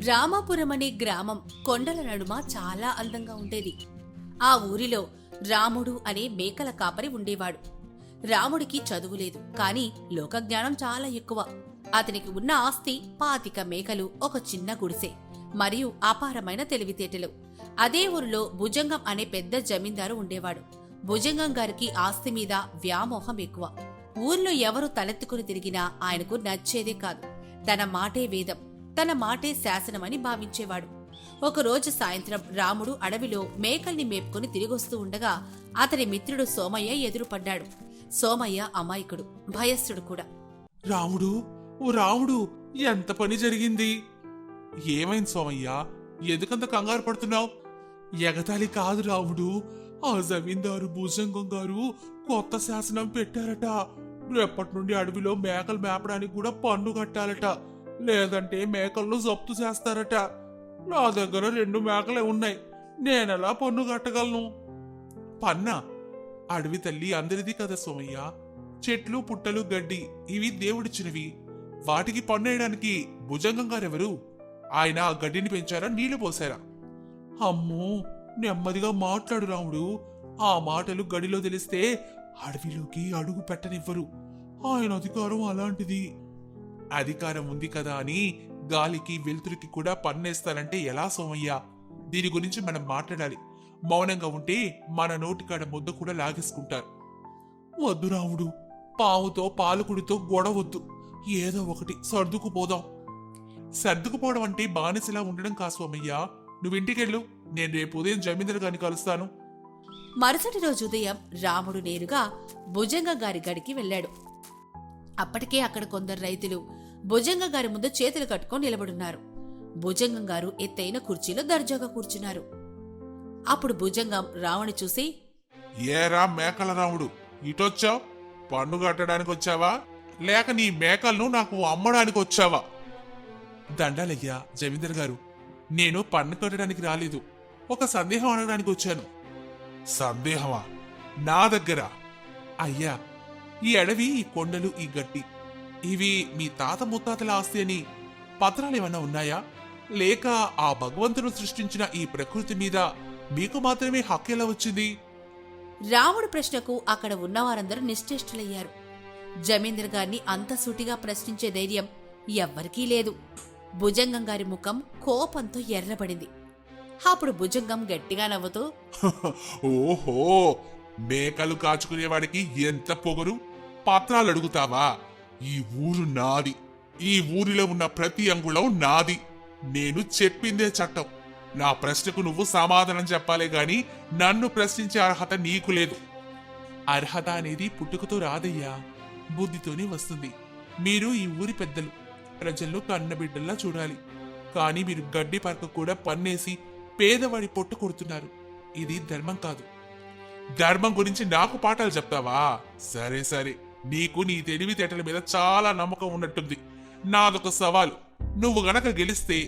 రామాపురం అనే గ్రామం కొండల నడుమ చాలా అందంగా ఉండేది. ఆ ఊరిలో రాముడు అనే మేకల కాపరి ఉండేవాడు. రాముడికి చదువు లేదు, కాని లోకజ్ఞానం చాలా ఎక్కువ. అతనికి ఉన్న ఆస్తి 25 మేకలు, ఒక చిన్న గుడిసె మరియు అపారమైన తెలివితేటలు. అదే ఊరిలో భుజంగం అనే పెద్ద జమీందారు ఉండేవాడు. భుజంగం గారికి ఆస్తి మీద వ్యామోహం ఎక్కువ. ఊర్లో ఎవరు తలెత్తుకుని తిరిగినా ఆయనకు నచ్చేదే కాదు. తన మాటే వేదం, తన మాటే శాసనమని భావించేవాడు. ఒకరోజు సాయంత్రం రాముడు అడవిలో మేకల్ని మేపుకుని తిరిగొస్తూ ఉండగా అతని మిత్రుడు సోమయ్య ఎదురుపడ్డాడు. సోమయ్య అమాయకుడు, భయస్థుడు కూడా. రాముడు, ఓ రాముడు, ఎంత పని జరిగింది? ఏమైంది సోమయ్య? ఎందుకంత కంగారు పడుతున్నావు? ఎగతాళి కాదు రాముడు, ఆ జమీందారు భుజంగం గారు కొత్త శాసనం పెట్టారట. రేపటి నుండి అడవిలో మేకలు మేపడానికి కూడా పన్ను కట్టాలట, లేదంటే మేకలను జప్తు చేస్తారట. నా దగ్గర 2 మేకలే ఉన్నాయి, నేనెలా పన్ను కట్టగలను? పన్నా? అడవి తల్లి అందరిది కదా సోమయ్య. చెట్లు పుట్టలు గడ్డి ఇవి దేవుడిచ్చినవి. వాటికి పన్నేయడానికి భుజంగం గారెవరు? ఆయన ఆ గడ్డిని పెంచారా, నీళ్లు పోసారా? అమ్మో, నెమ్మదిగా మాట్లాడు రాముడు. ఆ మాటలు గడిలో తెలిస్తే అడవిలోకి అడుగు పెట్టనివ్వరు. ఆయన అధికారం అలాంటిది. అధికారం ఉంది కదా అని గాలికి వెలుతురికి కూడా పన్నేస్తానంటే ఎలా సోమయ్య? దీని గురించి మనం మాట్లాడాలి. మౌనంగా ఉంటే మన నోటికాడ ముద్ద కూడా లాగేసుకుంటారు. వద్దు రాముడు, పావుతో పాలకుడితో గొడవద్దు. ఏదో ఒకటి సర్దుకుపోదాం. సర్దుకుపోవడం అంటే బానిసలా ఉండడం కా సోమయ్య. నువ్వింటికెళ్ళు, నేను రేపు ఉదయం జమీందారు గారిని కలుస్తాను. మరుసటి రోజు ఉదయం రాముడు నేరుగా భుజంగం గారి గడికి వెళ్లాడు. అప్పటికే అక్కడ కొందరు రైతులు భుజంగం గారి ముందు చేతులు కట్టుకొని నిలబడున్నారు. భుజంగం గారు ఎత్తైన కుర్చీలో దర్జాగా కూర్చున్నారు. అప్పుడు భుజంగం రాముని చూసి, ఏరా మేకల రాముడు, ఇటొచ్చావు? పన్ను కట్టడానికి వచ్చావా, లేక నీ మేకలను నాకు అమ్మడానికి వచ్చావా? దండాలయ్యా జమీందార్ గారు, నేను పన్ను కట్టడానికి రాలేదు, ఒక సందేహం అడగడానికి వచ్చాను. సందేహమా? నా దగ్గర? అయ్యా, ఈ అడవి, ఈ కొండలు, ఈ గడ్డి ఇవి మీ తాత ముత్తాతల ఆస్తి అని పత్రాలు ఏమన్నా ఉన్నాయా? లేక ఆ భగవంతుడు సృష్టించిన ఈ ప్రకృతి మీద మీకు మాత్రమే హక్కు ఎలా వచ్చింది? రాముడు ప్రశ్నకు అక్కడ ఉన్నవారందరూ నిశ్చేష్టులయ్యారు. జమీందర్ గారిని అంత సూటిగా ప్రశ్నించే ధైర్యం ఎవ్వరికీ లేదు. భుజంగం గారి ముఖం కోపంతో ఎర్రబడింది. అప్పుడు భుజంగం గట్టిగా నవ్వుతూ, ఓహో, మేకలు కాచుకునేవాడికి ఎంత పొగరు! పత్రాలు అడుగుతావా? ఈ ఊరు నాది, ఈ ఊరిలో ఉన్న ప్రతి అంగుళం నాది. నేను చెప్పిందే చట్టం. నా ప్రశ్నకు నువ్వు సమాధానం చెప్పాలే గాని నన్ను ప్రశ్నించే అర్హత నీకు లేదు. అర్హత అనేది పుట్టుకతో రాదయ్యా, బుద్ధితోనే వస్తుంది. మీరు ఈ ఊరి పెద్దలు, ప్రజల్లో కన్నబిడ్డల్లా చూడాలి. కానీ మీరు గడ్డి పరక కూడా పన్నేసి పేదవాడి పొట్టు కొడుతున్నారు. ఇది ధర్మం కాదు. ధర్మం గురించి నాకు పాఠాలు చెప్తావా? సరే సరే, నీకు నీ తెలివితేటల మీద చాలా నమ్మకం ఉన్నట్టుంది. నాదొక సవాలు. నువ్వు గనక గెలిస్తే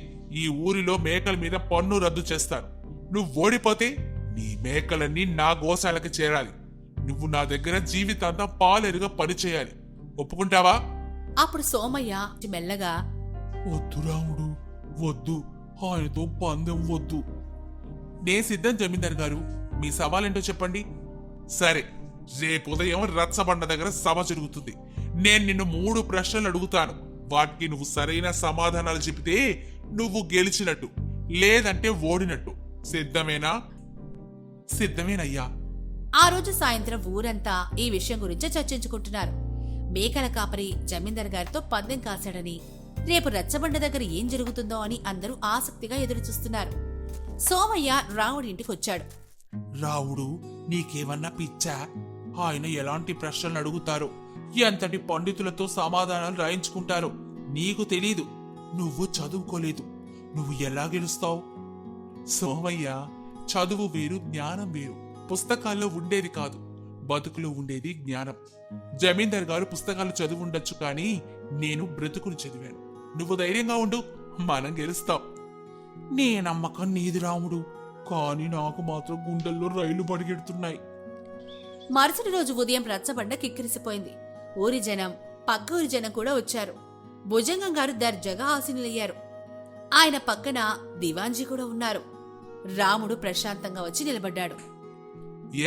ఈ ఊరిలో మేకల మీద పన్ను రద్దు చేస్తాను. నువ్వు ఓడిపోతే నీ మేకలన్నీ నా గోశాలకి చేరాలి. నువ్వు నా దగ్గర జీవితాంతం పాలేరుగా పనిచేయాలి. ఒప్పుకుంటావా? అప్పుడు సోమయ్య మెల్లగా, వద్దు రాముడు, వద్దు, ఆయనతో పందెం వద్దు. నే సిద్ధం జమీందార్ గారు, మీ సవాలేంటో చెప్పండి. సరే, రేపు ఉదయం రచ్చబండ దగ్గర సభ జరుగుతుంది. నేను నిన్ను 3 ప్రశ్నలు అడుగుతాను. వాటికి నువ్వు సరైన సమాధానాలు చెబితే నువ్వు గెలిచినట్టు, లేదంటే ఓడినట్టు. సిద్ధమేనా? సిద్ధమేనయ్యా. ఆ రోజు సాయంత్రం ఊరంతా ఈ విషయం గురించి చర్చించుకుంటున్నారు. మేకల కాపరి జమీందార్ గారితో పందెం కాశాడని, రేపు రచ్చబండ దగ్గర ఏం జరుగుతుందో అని అందరూ ఆసక్తిగా ఎదురుచూస్తున్నారు. సోమయ్య రాముడి ఇంటికొచ్చాడు. రావుడు, నీకేమన్నా పిచ్చా? ఆయన ఎలాంటి ప్రశ్నలు అడుగుతారో, ఎంతటి పండితులతో సమాధానాలు రాయించుకుంటారో నీకు తెలీదు. నువ్వు చదువుకోలేదు, నువ్వు ఎలా గెలుస్తావు? సోమయ్య, చదువు వేరు, జ్ఞానం వేరు. పుస్తకాల్లో ఉండేది కాదు, బతుకులో ఉండేది జ్ఞానం. జమీందార్ గారు పుస్తకాలు చదువు ఉండొచ్చు, కానీ నేను బ్రతుకులు చదివాను. నువ్వు ధైర్యంగా ఉండు, మనం గెలుస్తాం. నీ నమ్మకం నీది రాముడు, కానీ నాకు మాత్రం గుండెల్లో రైలు పరిగెడుతున్నాయి. మరుసటి రోజు ఉదయం రచ్చబండ కిక్కిరిసిపోయింది. ఊరి జనం, పక్క ఊరి జనం కూడా వచ్చారు. భుజంగం గారు దర్జాగా ఆసీనులయ్యారు. ఆయన పక్కన దివాంజీ కూడా ఉన్నారు. రాముడు ప్రశాంతంగా వచ్చి నిలబడ్డాడు.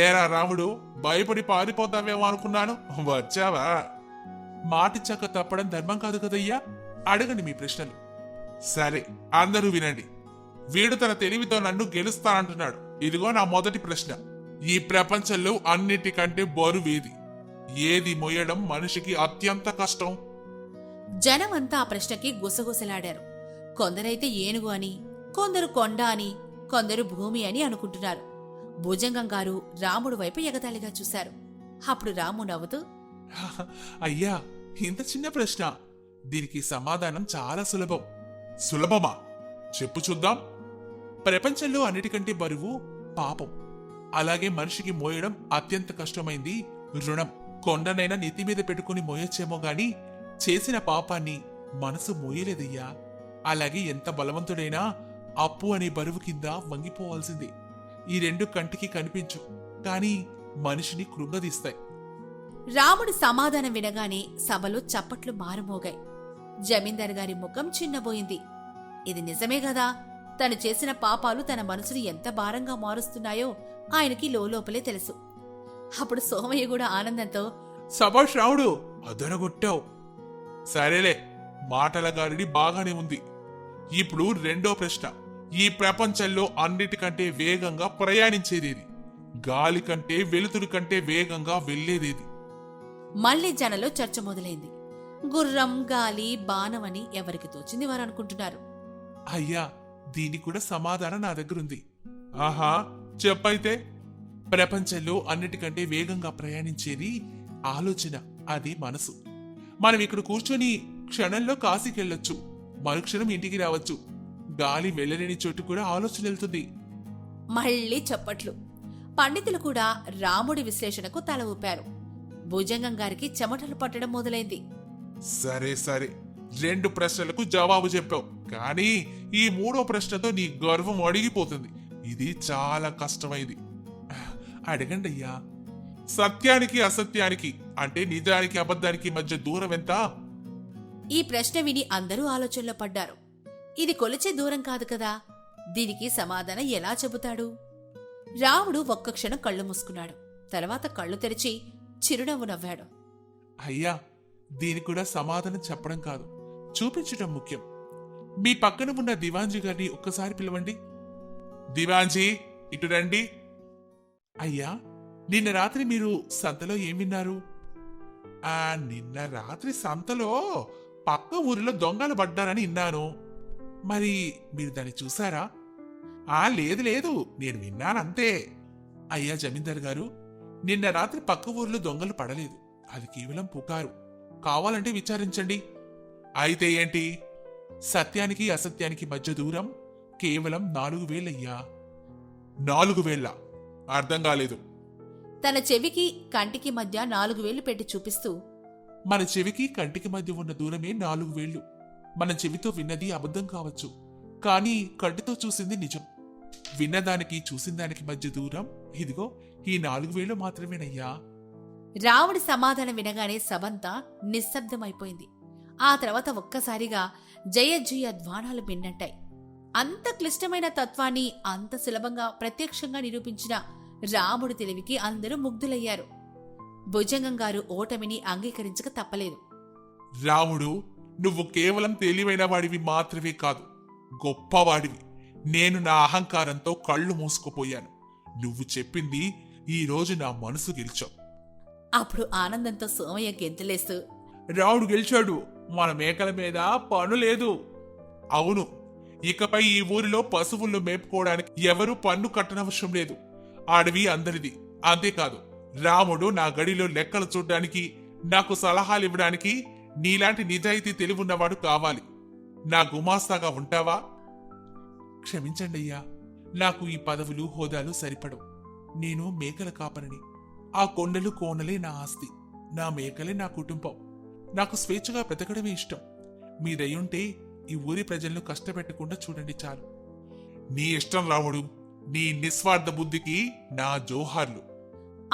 ఏరా రాముడు, భయపడి పారిపోతావేమో అనుకున్నాను, వచ్చావా? మాటిచ్చాక తప్పడం ధర్మం కాదు కదయ్యా. అడగండి మీ ప్రశ్నలు. సరే, అందరూ వినండి. వీడు తన తెలివితో నన్ను గెలుస్తానంటున్నాడు. ఇదిగో నా మొదటి ప్రశ్న. ఈ ప్రపంచంలో అన్నిటికంటే బరువేది? ఏది మొయ్యడం మనిషికి అత్యంత కష్టం? జనమంతా ఆ ప్రశ్నకి గుసగుసలాడారు. కొందరైతే ఏనుగు అని, కొందరు కొండ అని, కొందరు భూమి అని అనుకుంటున్నారు. భుజంగం గారు రాముడు వైపు ఎగతాళిగా చూశారు. అప్పుడు రాము నవ్వుతూ, అయ్యా, ఇంత చిన్న ప్రశ్న, దీనికి సమాధానం చాలా సులభం. సులభమా? చెప్పు చూద్దాం. ప్రపంచంలో అన్నిటికంటే బరువు పాపం. అలాగే మనిషికి మోయడం అత్యంత కష్టమైంది రుణం. కొండనైనా నెత్తి మీద పెట్టుకుని మోయొచ్చేమో గాని చేసిన పాపాన్ని మనసు మోయలేదయ్యా. అలాగే ఎంత బలవంతుడైనా అప్పు అనే బరువు కింద వంగిపోవాల్సిందే. ఈ రెండు కంటికి కనిపించు, కాని మనిషిని కృంగదీస్తాయి. రాముడి సమాధానం వినగానే సభలో చప్పట్లు మారుమోగాయి. జమీందారు గారి ముఖం చిన్నబోయింది. ఇది నిజమే గదా! తను చేసిన పాపాలు తన మనసుని ఎంత భారంగా మారుస్తున్నాయో ఆయనకి లోపలే తెలుసు. అప్పుడు సోమయ్య కూడా ఆనందంతో, సభాష్ రాముడు, అదరగొట్టావు. సరేలే, మాటల గారిడి బాగానే ఉంది. ఇప్పుడు రెండో ప్రశ్న. ఈ ప్రపంచంలో అన్నిటికంటే వేగంగా ప్రయాణించేదేది? గాలి కంటే వెలుతురు కంటే వేగంగా వెళ్లేదేది? మళ్లీ జనంలో చర్చ మొదలైంది. గుర్రం, గాలి, బాణం అని ఎవరికి తోచింది వారు అనుకుంటున్నారు. అయ్యా, దీనికి కూడా సమాధానం నా దగ్గరుంది. ఆహా, చెప్పైతే. ప్రపంచంలో అన్నిటికంటే వేగంగా ప్రయాణించేది ఆలోచన, అది మనసు. మనం ఇక్కడ కూర్చొని క్షణంలో కాశీకెళ్ళొచ్చు, మరుక్షణం ఇంటికి రావచ్చు. గాలి వెళ్ళలేని చోటు కూడా ఆలోచన వెళ్తుంది. మళ్లీ చప్పట్లు. పండితులు కూడా రాముడి విశ్లేషణకు తల ఊపారు. భుజంగం గారికి చెమటలు పట్టడం మొదలైంది. సరే సరే, రెండు ప్రశ్నలకు జవాబు చెప్పావు, కానీ ఈ మూడో ప్రశ్నతో నీ గర్వం అడిగిపోతుంది. ఇది చాలా కష్టమైంది. అడగండి అయ్యా. సత్యానికి అసత్యానికి అంటే నిజానికి అబద్ధానికి మధ్య దూరం ఎంత? ఈ ప్రశ్న విని అందరూ ఆలోచనలో పడ్డారు. ఇది కొలిచే దూరం కాదు కదా, దీనికి సమాధానం ఎలా చెబుతాడు? రాముడు ఒక్క క్షణం కళ్ళు మూసుకున్నాడు. తర్వాత కళ్ళు తెరిచి చిరునవ్వు నవ్వాడు. అయ్యా, దీనికి కూడా సమాధానం చెప్పడం కాదు, చూపించడం ముఖ్యం. మీ పక్కన ఉన్న దివాంజీ గారిని ఒక్కసారి పిలవండి. దివాంజీ, ఇటు రండి. అయ్యా, నిన్న రాత్రి మీరు సంతలో ఏం విన్నారు? నిన్న రాత్రి సంతలో పక్క ఊరిలో దొంగలు పడ్డారని విన్నాను. మరి మీరు దాన్ని చూసారా? లేదు లేదు, నేను విన్నానంతే. అయ్యా జమీందార్ గారు, నిన్న రాత్రి పక్క ఊరిలో దొంగలు పడలేదు, అది కేవలం పుకారు. కావాలంటే విచారించండి. అయితే ఏంటి? సత్యానికి అసత్యానికి మధ్య దూరం కేవలం 4,000 అయ్యా. 4,000? అర్థం కాలేదు. తన చెవికి కంటికి మధ్య 4 వేళ్లు పెట్టి చూపిస్తూ, మన చెవికి కంటికి మధ్య ఉన్న దూరమే 4,000. మన చెవితో విన్నది అబద్ధం కావచ్చు, కానీ కంటితో చూసింది నిజం. విన్నదానికి చూసిందానికి మధ్య దూరం ఇదిగో ఈ 4,000 మాత్రమేనయ్యా. రాముడి సమాధానం వినగానే సభంతా నిశ్శబ్దమైపోయింది. ఆ తర్వాత ఒక్కసారిగా జయజయ ధ్వానాలు మిన్నంటాయి. అంత క్లిష్టమైన తత్వాన్ని అంత సులభంగా ప్రత్యక్షంగా నిరూపించిన రాముడి తెలివికి అందరూ ముగ్ధులయ్యారు. భుజంగం గారు ఓటమిని అంగీకరించక తప్పలేదు. రాముడు, నువ్వు కేవలం తెలివైన వాడివి మాత్రమే కాదు, గొప్పవాడివి. నేను నా అహంకారంతో కళ్ళు మూసుకుపోయాను. నువ్వు చెప్పింది ఈ రోజు నా మనసు గెలిచావు. అప్పుడు ఆనందంతో సోమయ్య గెంతులేస్తూ, రాముడు గెలిచాడు, మన మేకల మీద పన్ను లేదు. అవును, ఇకపై ఈ ఊరిలో పశువులను మేపుకోవడానికి ఎవరూ పన్ను కట్టనవసరం లేదు. అడవి అందరిది. అంతేకాదు, రాముడు నా గడిలో లెక్కలు చూడ్డానికి, నాకు సలహాలు ఇవ్వడానికి నీలాంటి నిజాయితీ తెలివున్నవాడు కావాలి. నా గుమాస్తాగా ఉంటావా? క్షమించండి అయ్యా, నాకు ఈ పదవులు హోదాలు సరిపడవు. నేను మేకల కాపరిని. ఆ కొండలు కోనలే నా ఆస్తి, నా మేకలే నా కుటుంబం. నాకు స్వేచ్ఛగా బ్రతకడమే ఇష్టం. మీ దయుంటే ఈ ఊరి ప్రజలను కష్టపెట్టకుండా చూడండి చాలు. నీ ఇష్టం రాముడు, నీ నిస్వార్థ బుద్ధికి నా జోహార్లు.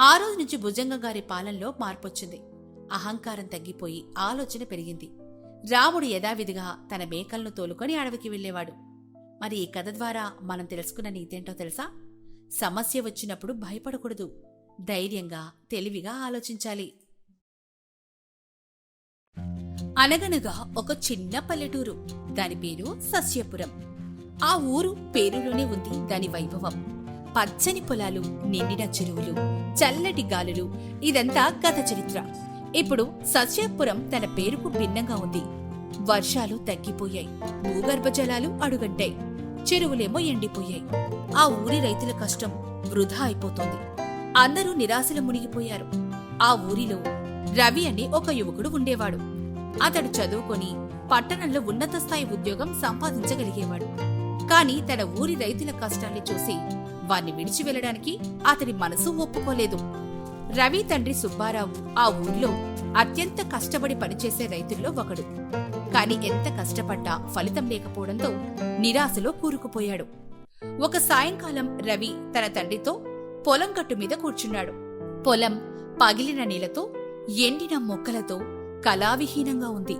ఆ రోజు నుంచి భుజంగం గారి పాలనలో మార్పొచ్చింది. అహంకారం తగ్గిపోయి ఆలోచన పెరిగింది. రాముడు యథావిధిగా తన మేకలను తోలుకొని అడవికి వెళ్ళేవాడు. మరి ఈ కథ ద్వారా మనం తెలుసుకున్న నీతేంటో తెలుసా? సమస్య వచ్చినప్పుడు భయపడకూడదు, ధైర్యంగా తెలివిగా ఆలోచించాలి. అనగనగా ఒక చిన్న పల్లెటూరు. దాని పేరు సస్యపురం. ఆ ఊరు పేరులోనే ఉంది దాని వైభవం. పచ్చని పొలాలు, నిండిన చెరువులు, చల్లటి గాలులు, ఇదంతా గత చరిత్ర. ఇప్పుడు సస్యపురం తన పేరుకు భిన్నంగా ఉంది. వర్షాలు తగ్గిపోయాయి, భూగర్భ జలాలు అడుగంటాయి, చెరువులేమో ఎండిపోయాయి. ఆ ఊరి రైతుల కష్టం వృధా అయిపోతోంది. అందరూ నిరాశలో మునిగిపోయారు. ఆ ఊరిలో రవి అనే ఒక యువకుడు ఉండేవాడు. అతడు చదువుకొని పట్టణంలో ఉన్నత స్థాయి ఉద్యోగం సంపాదించగలిగేవాడు. కాని తన ఊరి రైతుల కష్టాన్ని చూసి వాణ్ణి విడిచి వెళ్లడానికి అతడి మనసు ఒప్పుకోలేదు. రవి తండ్రి సుబ్బారావు ఆ ఊర్లో అత్యంత కష్టపడి పనిచేసే రైతుల్లో ఒకడు. కాని ఎంత కష్టపడ్డా ఫలితం లేకపోవడంతో నిరాశలో కూరుకుపోయాడు. ఒక సాయంకాలం రవి తన తండ్రితో పొలం గట్టు మీద కూర్చున్నాడు. పొలం పగిలిన నీళ్లతో, ఎండిన మొక్కలతో కళావిహీనంగా ఉంది.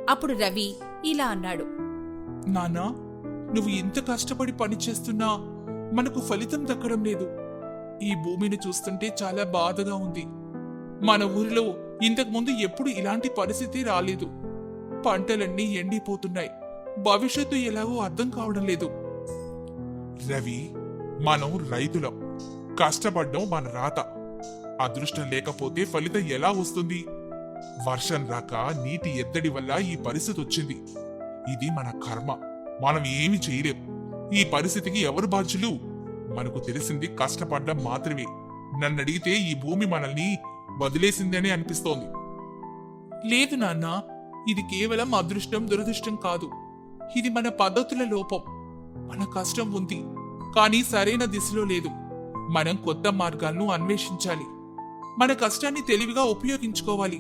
అప్పుడు రవి ఇలా అన్నాడు. నాన్నా, నువ్వు ఇంత కష్టపడి పనిచేస్తున్నా మనకు ఫలితం దక్కడం లేదు. ఈ భూమిని చూస్తుంటే చాలా బాధగా ఉంది. మన ఊరిలో ఇంతకుముందు ఎప్పుడు ఇలాంటి పరిస్థితి రాలేదు. పంటలన్నీ ఎండిపోతున్నాయి. భవిష్యత్తు ఎలాగో అర్థం కావడం లేదు. రవి, మనం రైతులం. కష్టపడ్డం మన రాత. అదృష్టం లేకపోతే ఫలితం ఎలా వస్తుంది? వర్షం రాక, నీటి ఎద్దడి వల్ల ఈ పరిస్థితి వచ్చింది. ఇది మన కర్మ. మనం ఏమి చేయలేం. ఈ పరిస్థితికి ఎవరు బాధ్యులు? మనకు తెలిసింది కష్టపడ్డం మాత్రమే. నన్నడిగితే ఈ భూమి మనల్ని వదిలేసిందని అనిపిస్తోంది. లేదు నాన్న, ఇది కేవలం అదృష్టం దురదృష్టం కాదు. ఇది మన పద్ధతుల లోపం. మన కష్టం ఉంది, కానీ సరైన దిశలో లేదు. మనం కొత్త మార్గాలను అన్వేషించాలి. మన కష్టాన్ని తెలివిగా ఉపయోగించుకోవాలి.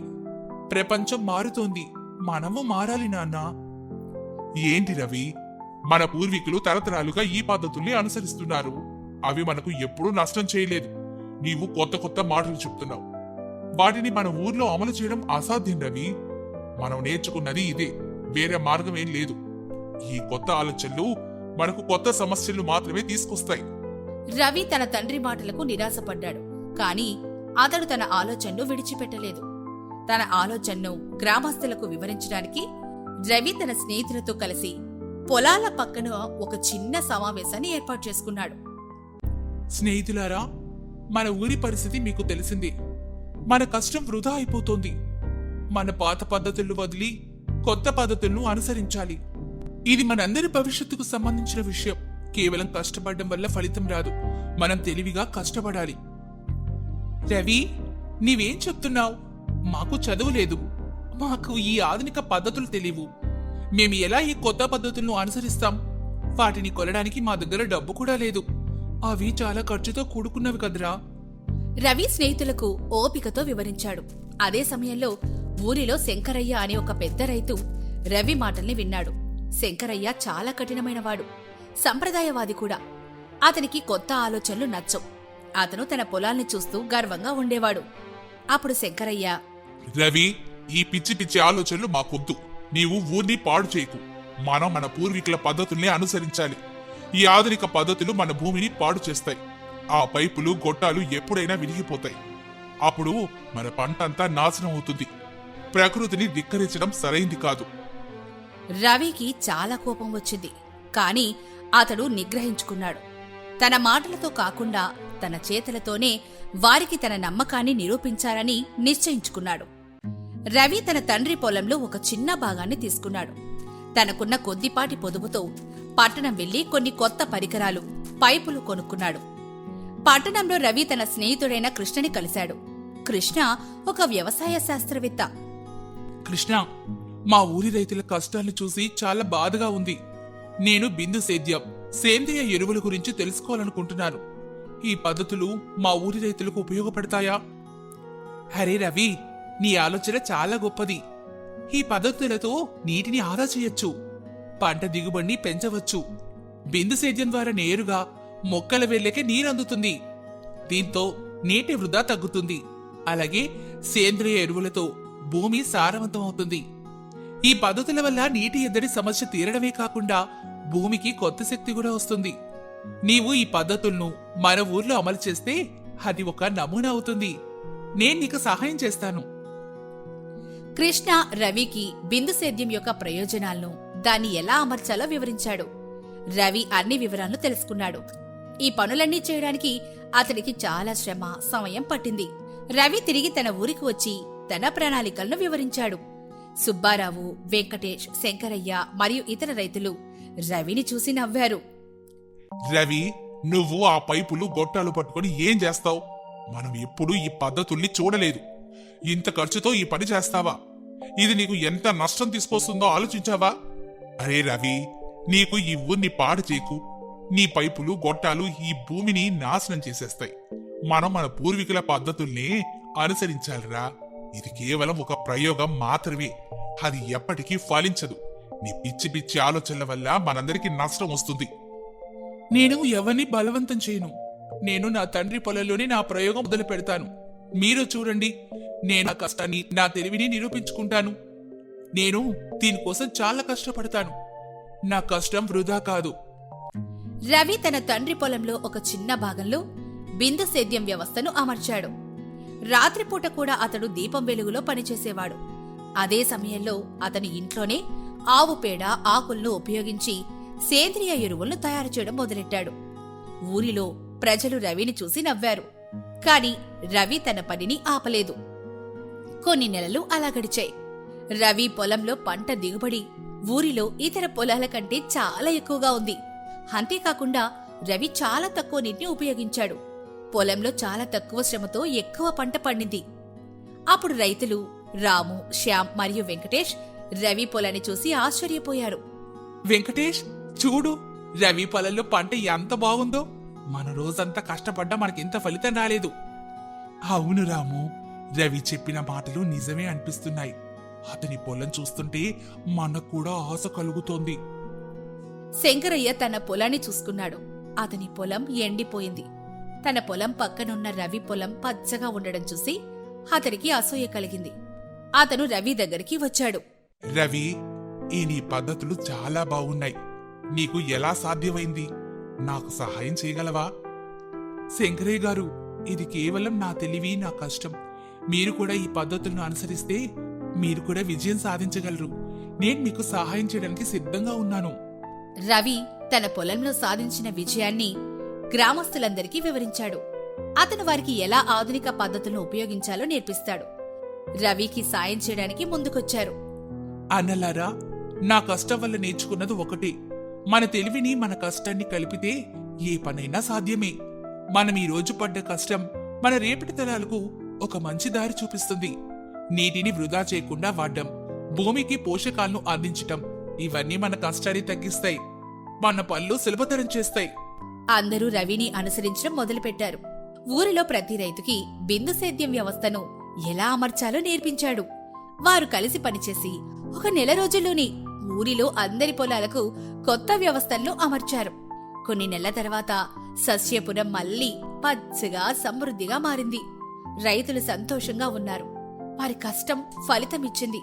ప్రపంచం మారుతోంది, మనము మారాలి నాన్నా. ఏంటి రవి, మన పూర్వీకులు తరతరాలుగా ఈ పద్ధతుల్ని అనుసరిస్తున్నారు. అవి మనకు ఎప్పుడూ నష్టం చేయలేదు. నీవు కొత్త కొత్త మాటలు చెప్తున్నావు. వాటిని మన ఊర్లో అమలు చేయడం అసాధ్యం రవి. మనం నేర్చుకున్నది ఇదే, వేరే మార్గం ఏం లేదు. ఈ కొత్త ఆలోచనలు మనకు కొత్త సమస్యలు మాత్రమే తీసుకొస్తాయి. రవి తన తండ్రి మాటలకు నిరాశపడ్డాడు. కాని అతడు తన ఆలోచనను విడిచిపెట్టలేదు. తన ఆలోచనను గ్రామస్తులకు వివరించడానికి రవి తన స్నేహితులతో కలిసి పొలాల పక్కన ఒక చిన్న సమావేశాన్ని ఏర్పాటు చేసుకున్నాడు. స్నేహితులారా, మన ఊరి పరిస్థితి మీకు తెలిసింది. మన కష్టం వృధా అయిపోతోంది. మన పాత పద్ధతులను వదిలి కొత్త పద్ధతులను అనుసరించాలి. ఇది మనందరి భవిష్యత్తుకు సంబంధించిన విషయం. కేవలం కష్టపడడం వల్ల ఫలితం రాదు. మనం తెలివిగా కష్టపడాలి. రవి, నీవేం చెప్తున్నావు? మాకు చదువు లేదు. మాకు ఈ ఆధునిక పద్ధతులు తెలియవు. మేము ఎలా ఈ కొత్త పద్ధతులను అనుసరిస్తాం? వాటిని కొనడానికి మా దగ్గర డబ్బు కూడా లేదు. అవి చాలా ఖర్చుతో కూడుకున్నవి కదరా. రవి స్నేహితులకు ఓపికతో వివరించాడు. అదే సమయంలో ఊరిలో శంకరయ్య అనే ఒక పెద్ద రైతు రవి మాటల్ని విన్నాడు. శంకరయ్య చాలా కఠినమైనవాడు, సంప్రదాయవాది కూడా. అతనికి కొత్త ఆలోచనలు నచ్చవు. అతను తన పొలాల్ని చూస్తూ గర్వంగా ఉండేవాడు. అప్పుడు శంకరయ్య, రవి, ఈ పిచ్చి పిచ్చి ఆలోచనలు మాకొద్దు. నీవు ఊరిని పాడు చేయకు. మనం మన పూర్వీకుల పద్ధతుల్ని అనుసరించాలి. ఈ ఆధునిక పద్ధతులు మన భూమిని పాడు చేస్తాయి. ఆ పైపులు గొట్టాలు ఎప్పుడైనా విరిగిపోతాయి. అప్పుడు మన పంట అంతా నాశనం అవుతుంది. ప్రకృతిని ధిక్కరించడం సరైంది కాదు. రవికి చాలా కోపం వచ్చింది. కాని అతడు నిగ్రహించుకున్నాడు. తన మాటలతో కాకుండా తన చేతులతోనే వారికి తన నమ్మకాన్ని నిరూపించాలని నిశ్చయించుకున్నాడు. రవి తన తండ్రి పొలంలో ఒక చిన్న భాగాన్ని తీసుకున్నాడు. తనకున్న కొద్దిపాటి పొదుపుతో పట్టణం వెళ్లి కొన్ని కొత్త పరికరాలు, పైపులు కొనుక్కున్నాడు. పట్టణంలో రవి తన స్నేహితుడైన కృష్ణని కలిశాడు. కృష్ణ ఒక వ్యవసాయ శాస్త్రవేత్త. కృష్ణ, మా ఊరి రైతుల కష్టాలను చూసి చాలా బాధగా ఉంది. నేను బిందు సేద్యం, సేంద్రియ ఎరువుల గురించి తెలుసుకోవాలనుకుంటున్నాను. ఈ పద్ధతులు మా ఊరి రైతులకు ఉపయోగపడతాయా? హరే రవి, నీ ఆలోచన చాలా గొప్పది. ఈ పద్ధతులతో నీటిని ఆదా చేయొచ్చు, పంట దిగుబడిని పెంచవచ్చు. బిందు సేద్యం ద్వారా నేరుగా మొక్కల వేళ్ళకే నీరందుతుంది. దీంతో నీటి వృధా తగ్గుతుంది. అలాగే సేంద్రియ ఎరువులతో భూమి సారవంతం అవుతుంది. ఈ పద్ధతుల వల్ల నీటి ఎద్దడి సమస్య తీరడమే కాకుండా భూమికి కొత్త శక్తి కూడా వస్తుంది. నీవు ఈ పద్ధతులను మన ఊర్లో అమలు చేస్తే అది ఒక నమూనా అవుతుంది. నేను నీకు సహాయం చేస్తాను. కృష్ణ రవికి బిందు సేద్యం యొక్క ప్రయోజనాలను, దాన్ని ఎలా అమర్చాలో వివరించాడు. రవి అన్ని వివరాలను తెలుసుకున్నాడు. ఈ పనులన్నీ చేయడానికి అతనికి చాలా శ్రమ, సమయం పట్టింది. రవి తిరిగి తన ఊరికి వచ్చి తన ప్రణాళికలను వివరించాడు. సుబ్బారావు, వెంకటేష్, శంకరయ్య మరియు ఇతర రైతులు రవిని చూసి నవ్వారు. రవి, నువ్వు ఆ పైపులు గొట్టాలు పట్టుకొని ఏం చేస్తావు? మనం ఎప్పుడూ ఈ పద్ధతుల్ని చూడలేదు. ఇంత ఖర్చుతో ఈ పని చేస్తావా? ఇది నీకు ఎంత నష్టం తీసుకొస్తుందో ఆలోచించావా? అరే రవి, నీకు ఈ ఊరిని పాడు చేయకు. నీ పైపులు గొట్టాలు ఈ భూమిని నాశనం చేసేస్తాయి. మనం మన పూర్వీకుల పద్ధతుల్ని అనుసరించాలిరా. ఇది కేవలం ఒక ప్రయోగం మాత్రమే. అది ఎప్పటికీ ఫలించదు. నీ పిచ్చి పిచ్చి ఆలోచనల వల్ల మనందరికీ నష్టం వస్తుంది. నేను ఎవరిని బలవంతం చేయను. నేను నా తండ్రి పొలంలోనే నా ప్రయోగం మొదలు పెడతాను. మీరు చూడండి, నేను నా కష్టాన్ని, నా తెలివిని నిరూపించుకుంటాను. నేను దీనికోసం చాలా కష్టపడతాను. నా కష్టం వృధా కాదు. రవి తన తండ్రి పొలంలో ఒక చిన్న భాగంలో బిందు సేద్యం వ్యవస్థను అమర్చాడు. రాత్రిపూట కూడా అతడు దీపం వెలుగులో పనిచేసేవాడు. అదే సమయంలో అతని ఇంట్లోనే ఆవు పేడ, ఆకులను ఉపయోగించి సేంద్రియ ఎరువులను తయారు చేయడం మొదలెట్టాడు. ఊరిలో ప్రజలు రవిని చూసి నవ్వారు. కాని రవి తన పనిని ఆపలేదు. కొన్ని నెలలు అలా గడిచాయి. రవి పొలంలో పంట దిగుబడి ఊరిలో ఇతర పొలాల కంటే చాలా ఎక్కువగా ఉంది. అంతేకాకుండా రవి చాలా తక్కువ నీటిని ఉపయోగించాడు. పొలంలో చాలా తక్కువ శ్రమతో ఎక్కువ పంట పండింది. అప్పుడు రైతులు రాము, శ్యామ్ మరియు వెంకటేష్ రవి పొలాన్ని చూసి ఆశ్చర్యపోయారు. వెంకటేష్, చూడు, రవి పొలంలో పంట ఎంత బాగుందో. మన రోజంతా కష్టపడ్డా మనకింత ఫలితం రాలేదు. అవును రాము, రవి చెప్పిన మాటలు నిజమే అనిపిస్తున్నాయి. అతని పొలం చూస్తుంటే మనకు కూడా ఆశ కలుగుతోంది. శంకరయ్య తన పొలాన్ని చూసుకున్నాడు. అతని పొలం ఎండిపోయింది. తన పొలం పక్కనున్న రవి పొలం పచ్చగా ఉండడం చూసి అతనికి అసూయ కలిగింది. అతను రవి దగ్గరికి వచ్చాడు. రవి, ఈ నీ పద్ధతులు చాలా బాగున్నాయి. నీకు ఎలా సాధ్యమైంది? నాకు సహాయం చేయగలవా? శంకరయ్య గారు, ఇది కేవలం నా తెలివి, నా కష్టం. మీరు కూడా ఈ పద్ధతులను అనుసరిస్తే మీరు కూడా విజయం సాధించగలరు. నేను మీకు సహాయం చేయడానికి సిద్ధంగా ఉన్నాను. రవి తన పొలంలో సాధించిన విజయాన్ని గ్రామస్తులందరికీ వివరించాడు. అతను వారికి ఎలా ఆధునిక పద్ధతులను ఉపయోగించాలో నేర్పిస్తాడు. రవికి సాయం చేయడానికి ముందుకొచ్చారు. అన్నలారా, నా కష్టం వల్ల నేర్చుకున్నది ఒకటే. మన తెలివిని, మన కష్టాన్ని కలిపితే ఏ పనైనా సాధ్యమే. మనం ఈ రోజు పడ్డ కష్టం మన రేపటి తరాలకు ఒక మంచి దారి చూపిస్తుంది. నీటిని వృధా చేయకుండా వాడడం, భూమికి పోషకాలను అందించటం, ఇవన్నీ మన కష్టాన్ని తగ్గిస్తాయి. మన పనులు సులభతరం చేస్తాయి. అందరూ రవిని అనుసరించడం మొదలుపెట్టారు. ఊరిలో ప్రతి రైతుకి బిందు సేద్యం వ్యవస్థను ఎలా అమర్చాలో నేర్పించాడు. వారు కలిసి పనిచేసి ఒక నెల రోజుల్లోనే ఊరిలో అందరి పొలాలకు కొత్త వ్యవస్థలను అమర్చారు. కొన్ని నెలల తర్వాత సస్యపురం మళ్లీ పచ్చగా సమృద్ధిగా మారింది. రైతులు సంతోషంగా ఉన్నారు. వారి కష్టం ఫలితమిచ్చింది.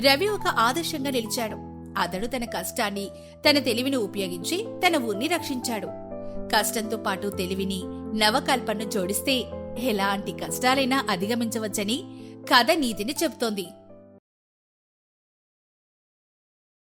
రవి ఒక ఆదర్శంగా నిలిచాడు. అతడు తన కష్టాన్ని, తన తెలివిని ఉపయోగించి తన ఊరిని రక్షించాడు. కష్టంతో పాటు తెలివిని, నవకల్పనను జోడిస్తే ఎలాంటి కష్టాలైనా అధిగమించవచ్చని కథ నీతిని చెబుతోంది.